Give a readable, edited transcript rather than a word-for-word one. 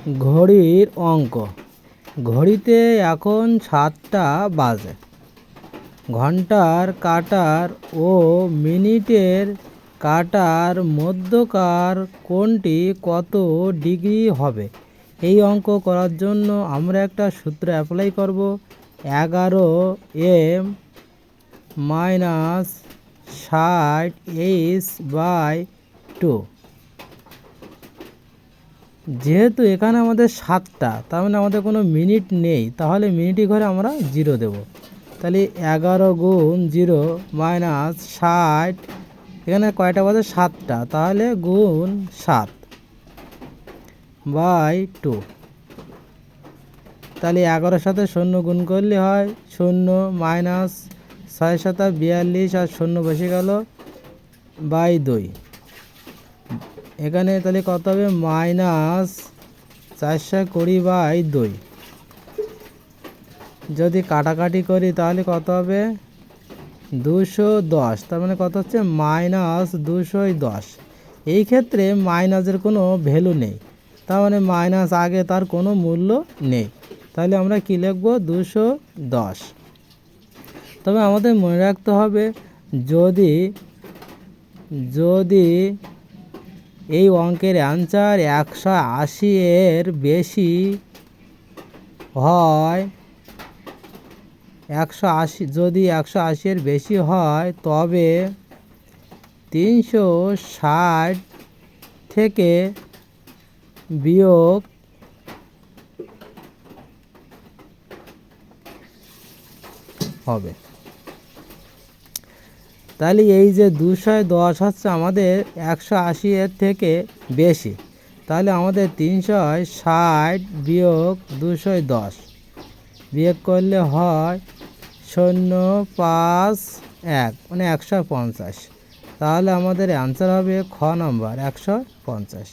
ঘড়ির অঙ্ক। ঘড়িতে এখন 7টা বাজে। ঘন্টার কাঁটার ও মিনিটের কাঁটার মধ্যকার কোণটি কত ডিগ্রি হবে? এই অঙ্ক করার জন্য আমরা একটা সূত্র অ্যাপ্লাই করব। 11m-60h/2। যেহেতু এখানে আমাদের 7টা, তার মানে আমাদের কোনো মিনিট নেই, তাহলে মিনিটের ঘরে আমরা 0 দেব। তাহলে 11 গুণ 0 মাইনাস 60, এখানে কয়টা বাজে? 7টা, তাহলে গুণ 7/2। তাহলে 11-এর সাথে 0 গুণ করলে হয় 0 মাইনাস 6×7=42, আর 0 বসে গেল /2। এখানে তাহলে কত হবে? মাইনাস 420/2। যদি কাটাকাটি করি তাহলে কত হবে? 210। তার মানে কত হচ্ছে? মাইনাস 210। এই ক্ষেত্রে মাইনাসের কোনো ভ্যালু নেই, তার মানে মাইনাস আগে তার কোনো মূল্য নেই। তাহলে আমরা কী লিখব? 210। তবে আমাদের মনে রাখতে হবে, যদি এই অঙ্কের অ্যান্সার 180-এর বেশি হয়, 180-এর বেশি হয়, তবে 360 থেকে বিয়োগ হবে। তাহলে এই যে 210 হচ্ছে আমাদের 180-এর থেকে বেশি, তাহলে আমাদের 360 বিয়োগ 210 বিয়োগ করলে হয় 0.51, মানে 150। তাহলে আমাদের অ্যান্সার হবে খ নম্বর 150।